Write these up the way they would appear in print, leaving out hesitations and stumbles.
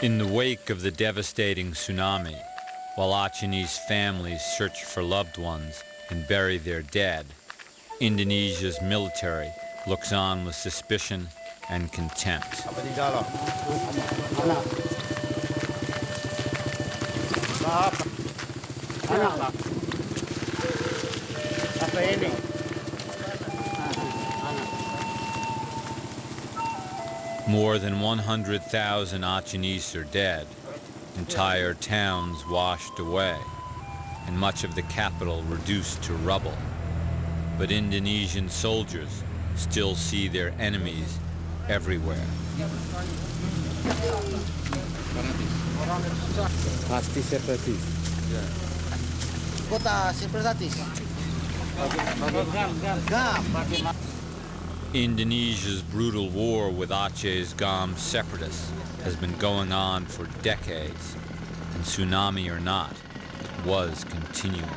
In the wake of the devastating tsunami, while Achenese families search for loved ones and bury their dead, Indonesia's military looks on with suspicion and contempt. More than 100,000 Achenese are dead, entire towns washed away, and much of the capital reduced to rubble. But Indonesian soldiers still see their enemies everywhere. Pasti separatis. Kota separatis. Indonesia's brutal war with Aceh's Gam separatists has been going on for decades, and tsunami or not, it was continuing.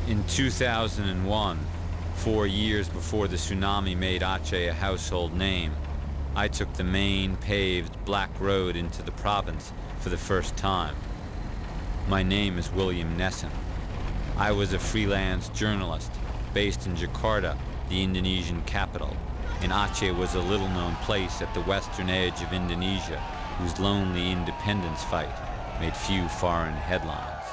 In 2001, 4 years before the tsunami made Aceh a household name, I took the main paved black road into the province for the first time. My name is William Nesson. I was a freelance journalist based in Jakarta, the Indonesian capital, and Aceh was a little-known place at the western edge of Indonesia, whose lonely independence fight made few foreign headlines.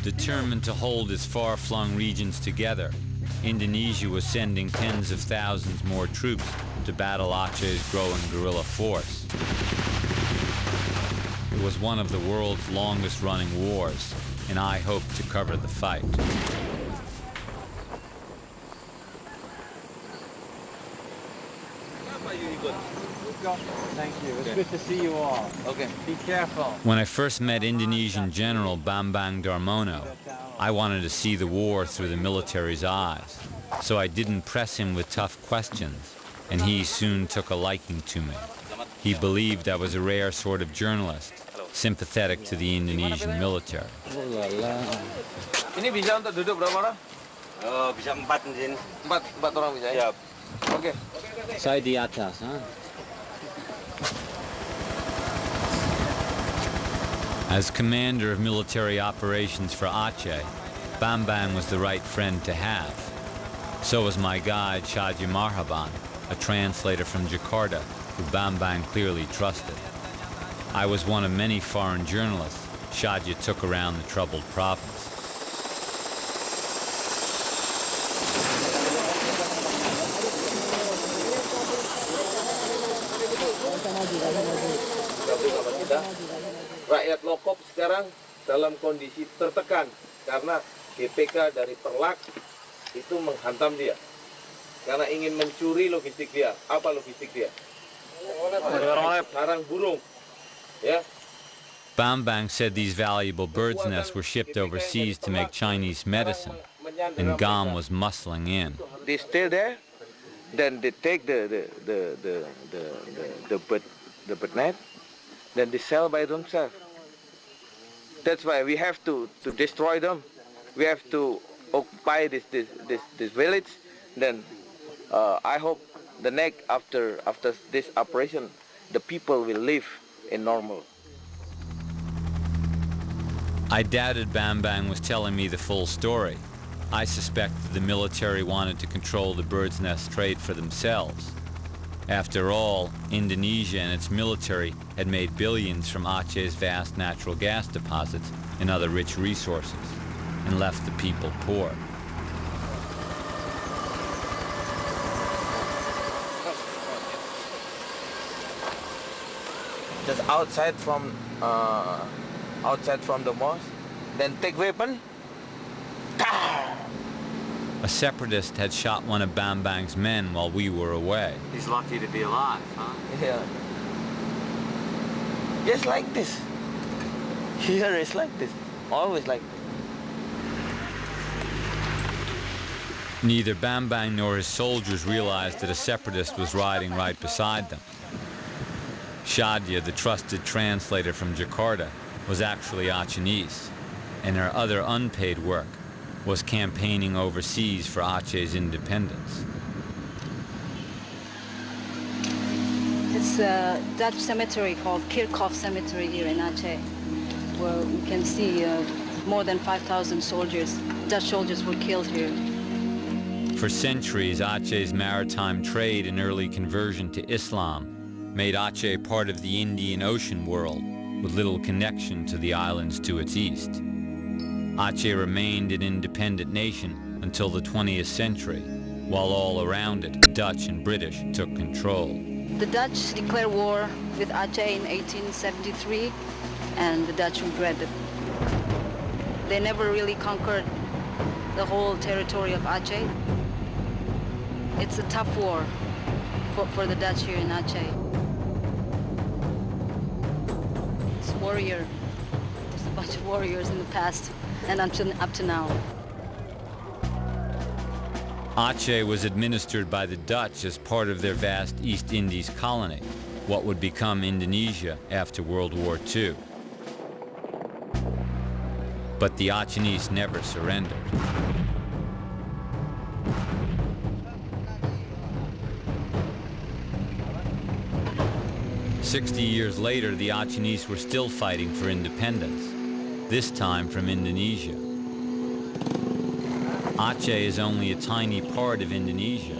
Determined to hold its far-flung regions together, Indonesia was sending tens of thousands more troops to battle Aceh's growing guerrilla force. It was one of the world's longest-running wars, and I hoped to cover the fight. Thank you. It's good to see you all. Okay. Be careful. When I first met Indonesian General Bambang Darmono, I wanted to see the war through the military's eyes. So I didn't press him with tough questions, and he soon took a liking to me. He believed I was a rare sort of journalist, sympathetic to the Indonesian military. Ini bisa untuk duduk berapa orang? Bisa 4 di sini. 4 orang bisa ya? Oke. Saya di atas, ha? As commander of military operations for Aceh, Bambang was the right friend to have. So was my guide, Shadji Marhaban, a translator from Jakarta, who Bambang clearly trusted. I was one of many foreign journalists Shadji took around the troubled province. Rakyat Lokop sekarang dalam kondisi tertekan karena GPK dari Perlak itu menghantam dia karena ingin mencuri logistik dia. Apa logistik dia? Sarang burung, ya. Bambang said these valuable bird's nests were shipped overseas to make Chinese medicine, and Gam was muscling in. They stay there, then they take the bird net, then they sell by themselves. That's why we have to destroy them. We have to occupy this village. Then I hope the next after this operation, the people will live in normal. I doubted Bambang was telling me the full story. I suspected the military wanted to control the bird's nest trade for themselves. After all, Indonesia and its military had made billions from Aceh's vast natural gas deposits and other rich resources, and left the people poor. Just outside from the mosque, then take weapon. A separatist had shot one of Bambang's men while we were away. He's lucky to be alive, huh? Yeah. Just like this. Here is like this. Always like this. Neither Bambang nor his soldiers realized that a separatist was riding right beside them. Shadia, the trusted translator from Jakarta, was actually Achenese, and her other unpaid work was campaigning overseas for Aceh's independence. It's a Dutch cemetery called Kirchhoff Cemetery here in Aceh, where we can see more than 5,000 soldiers, Dutch soldiers were killed here. For centuries, Aceh's maritime trade and early conversion to Islam made Aceh part of the Indian Ocean world, with little connection to the islands to its east. Aceh remained an independent nation until the 20th century, while all around it, Dutch and British took control. The Dutch declared war with Aceh in 1873, and the Dutch regretted. They never really conquered the whole territory of Aceh. It's a tough war for the Dutch here in Aceh. It's warrior. There's a bunch of warriors in the past and up to now. Aceh was administered by the Dutch as part of their vast East Indies colony, what would become Indonesia after World War II. But the Achenese never surrendered. 60 years later, the Achenese were still fighting for independence, this time from Indonesia. Aceh is only a tiny part of Indonesia,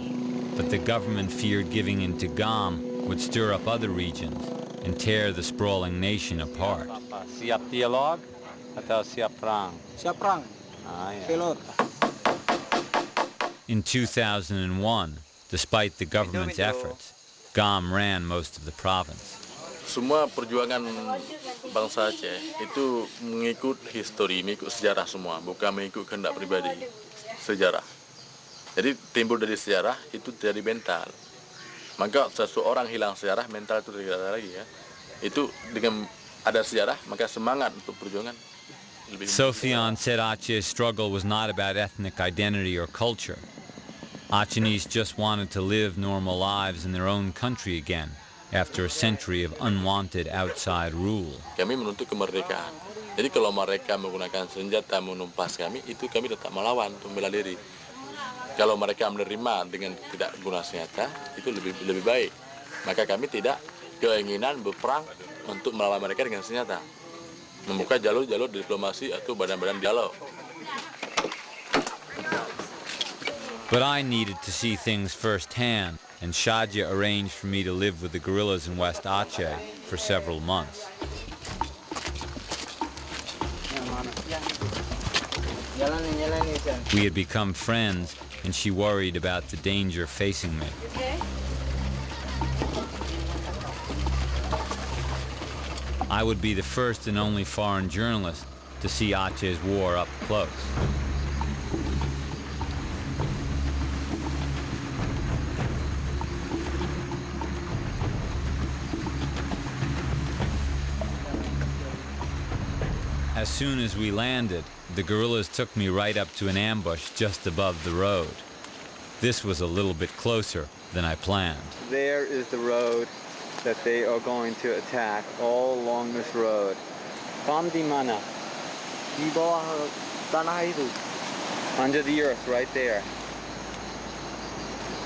but the government feared giving in to GAM would stir up other regions and tear the sprawling nation apart. Siap dialog atau siap perang? Siap perang. Pilot. In 2001, despite the government's efforts, GAM ran most of the province. Semua perjuangan bangsa Aceh itu mengikut histori, mengikut sejarah semua, bukan mengikut kehendak pribadi. Sejarah. Jadi timbul dari sejarah itu jadi mental. Maka seseorang hilang sejarah, mental itu tidak ada lagi ya. Itu dengan ada sejarah, maka semangat untuk perjuangan lebih. Sofian said Aceh's struggle was not about ethnic identity or culture. Achenese just wanted to live normal lives in their own country again after a century of unwanted outside rule. Kami menuntut kemerdekaan. Jadi kalau mereka menggunakan senjata menumpas kami, itu kami tetap melawan untuk membela diri. Kalau mereka menerima dengan tidak guna senjata, itu lebih baik. Maka kami tidak keinginan berperang untuk melawan mereka dengan senjata. Membuka jalur-jalur diplomasi atau badan-badan dialog. But I needed to see things firsthand, and Shadia arranged for me to live with the guerrillas in West Aceh for several months. We had become friends, and she worried about the danger facing me. I would be the first and only foreign journalist to see Aceh's war up close. As soon as we landed, the guerrillas took me right up to an ambush just above the road. This was a little bit closer than I planned. There is the road that they are going to attack, all along this road. Pam di mana? Di bawah tanah itu. Under the earth, right there.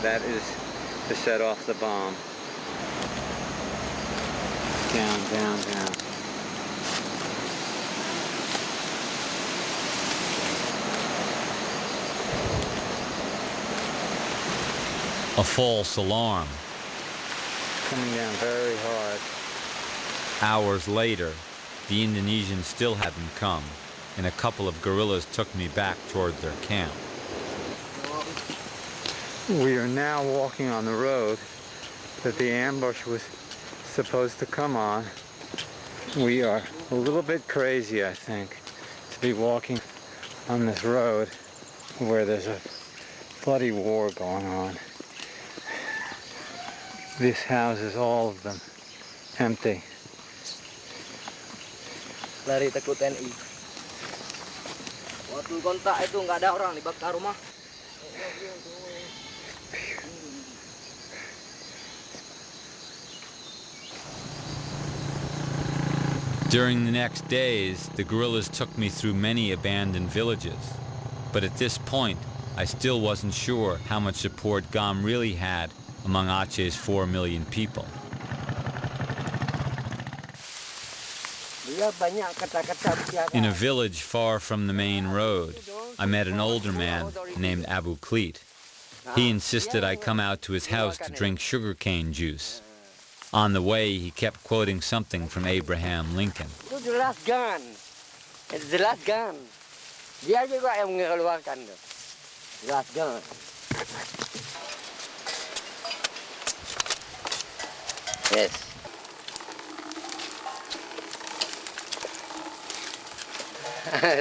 That is to set off the bomb. Down, down, down. A false alarm. Coming down very hard. Hours later, the Indonesians still hadn't come, and a couple of guerrillas took me back toward their camp. We are now walking on the road that the ambush was supposed to come on. We are a little bit crazy, I think, to be walking on this road where there's a bloody war going on. This houses, all of them, empty. Lari takut TNI. Waktu kontak itu nggak ada orang di belakang rumah. During the next days, the guerrillas took me through many abandoned villages. But at this point, I still wasn't sure how much support GOM really had among Aceh's 4 million people. In a village far from the main road, I met an older man named Abu Klit. He insisted I come out to his house to drink sugarcane juice. On the way, he kept quoting something from Abraham Lincoln. Itu the last gun. It's the last gun. Dia juga yang mengeluarkan tu. Last gun. Yes.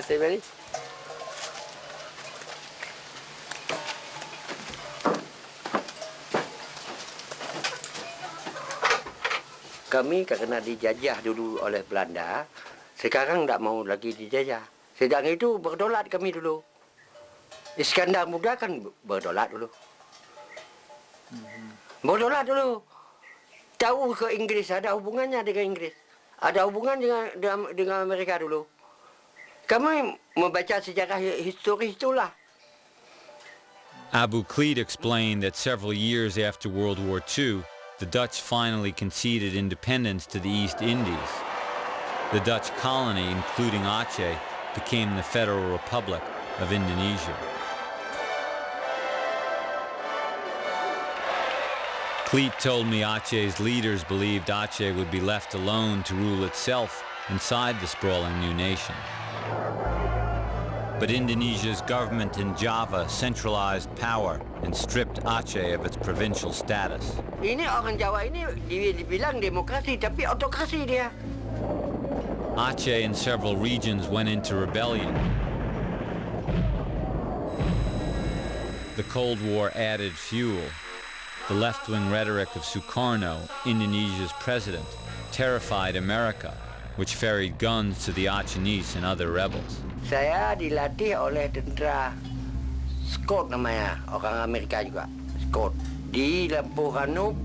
Say ready? Kami kena dijajah dulu oleh Belanda, sekarang tidak mau lagi dijajah. Sedang itu berdolat kami dulu. Iskandar Muda kan berdolat dulu. Berdolat dulu. Tahu ke Inggris, ada hubungannya dengan Inggris. Ada hubungan dengan Amerika dulu. Kami membaca sejarah historis itulah. Abu Klit explained that several years after World War II, the Dutch finally conceded independence to the East Indies. The Dutch colony, including Aceh, became the Federal Republic of Indonesia. Klit told me Aceh's leaders believed Aceh would be left alone to rule itself inside the sprawling new nation. But Indonesia's government in Java centralized power and stripped Aceh of its provincial status. Ini orang Jawa ini dibilang demokrasi, tapi autokrasi dia. Aceh and several regions went into rebellion. The Cold War added fuel. The left-wing rhetoric of Sukarno, Indonesia's president, terrified America, which ferried guns to the Acehnese and other rebels. Saya dilatih oleh tentara Scott namanya, orang Amerika juga, Scott. Di Rampuranub,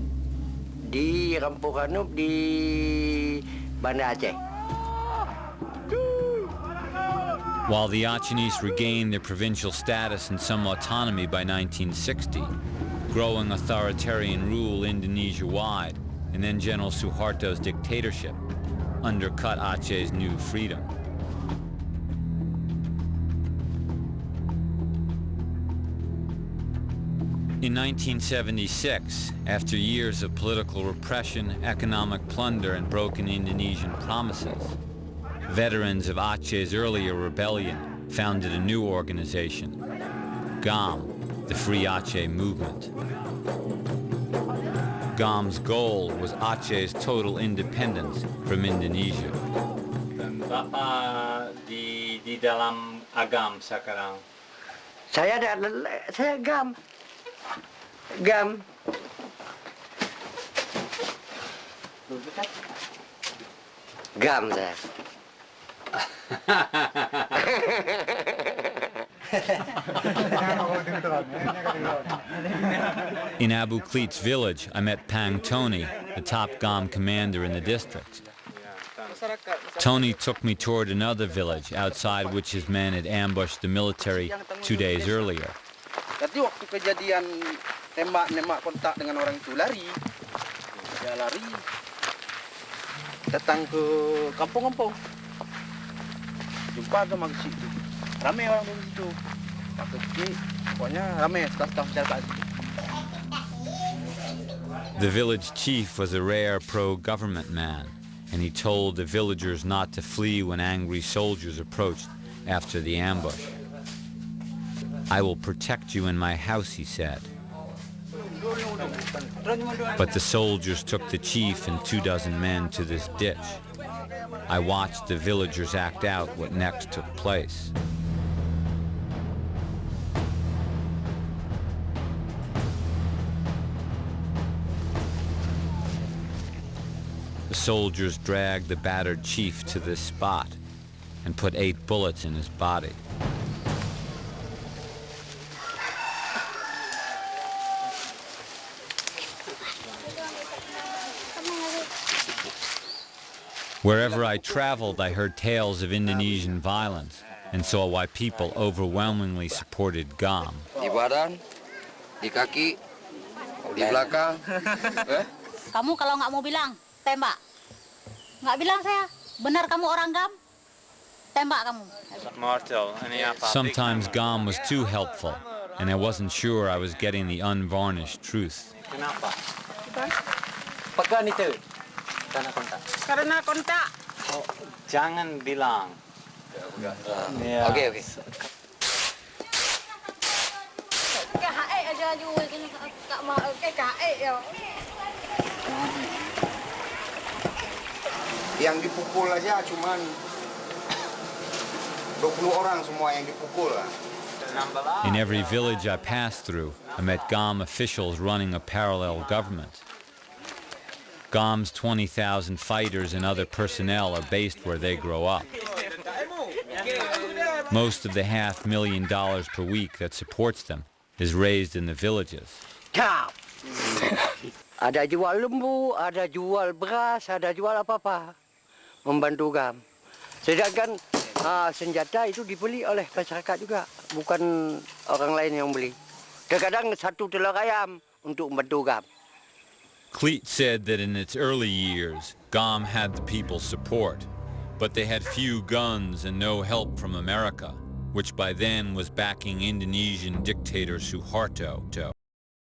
di Banda Aceh. While the Acehnese regained their provincial status and some autonomy by 1960, growing authoritarian rule Indonesia-wide, and then General Suharto's dictatorship, undercut Aceh's new freedom. In 1976, after years of political repression, economic plunder, and broken Indonesian promises, veterans of Aceh's earlier rebellion founded a new organization, GOM, the Free Aceh Movement. GOM's goal was Aceh's total independence from Indonesia. Bapak di dalam agam sekarang? Saya GAM. GAM. GAM saya. In Abu Klit's village, I met Pang Tony, the top GOM commander in the district. Tony took me toward another village outside which his men had ambushed the military 2 days earlier. Jadi waktu kejadian tembak kontak dengan orang itu lari, dia lari, datang ke kampung-kampung, jumpa sama di situ, ramai orang di situ, pokoknya ramai staf-staf jaga. The village chief was a rare pro-government man, and he told the villagers not to flee when angry soldiers approached after the ambush. "I will protect you in my house," he said. But the soldiers took the chief and 24 men to this ditch. I watched the villagers act out what next took place. The soldiers dragged the battered chief to this spot and put 8 bullets in his body. Wherever I traveled, I heard tales of Indonesian violence and saw why people overwhelmingly supported GAM. Di badan, di kaki, di belakang. Kamu kalau nggak mau bilang, tembak. Nggak bilang saya, benar kamu orang GAM, tembak kamu. Sometimes GAM was too helpful, and I wasn't sure I was getting the unvarnished truth. Kenapa? Pegang itu. Karena kontak. Karena kontak. Oh, jangan bilang. Yeah. Oke. KHE aja juga nggak mau KHE ya. Yang dipukul aja cuman 20 orang semua yang dipukul. In every village I passed through, I met GAM officials running a parallel government. GAM's 20,000 fighters and other personnel are based where they grow up. Most of the $500,000 per week that supports them is raised in the villages. Ada jual lembu, ada jual beras, ada jual apa-apa. Membantu GAM. Sedangkan senjata itu dibeli oleh masyarakat juga, bukan orang lain yang beli. Kadang-kadang satu telur ayam untuk membantu GAM. Cleet said that in its early years, GAM had the people's support, but they had few guns and no help from America, which by then was backing Indonesian dictator Suharto.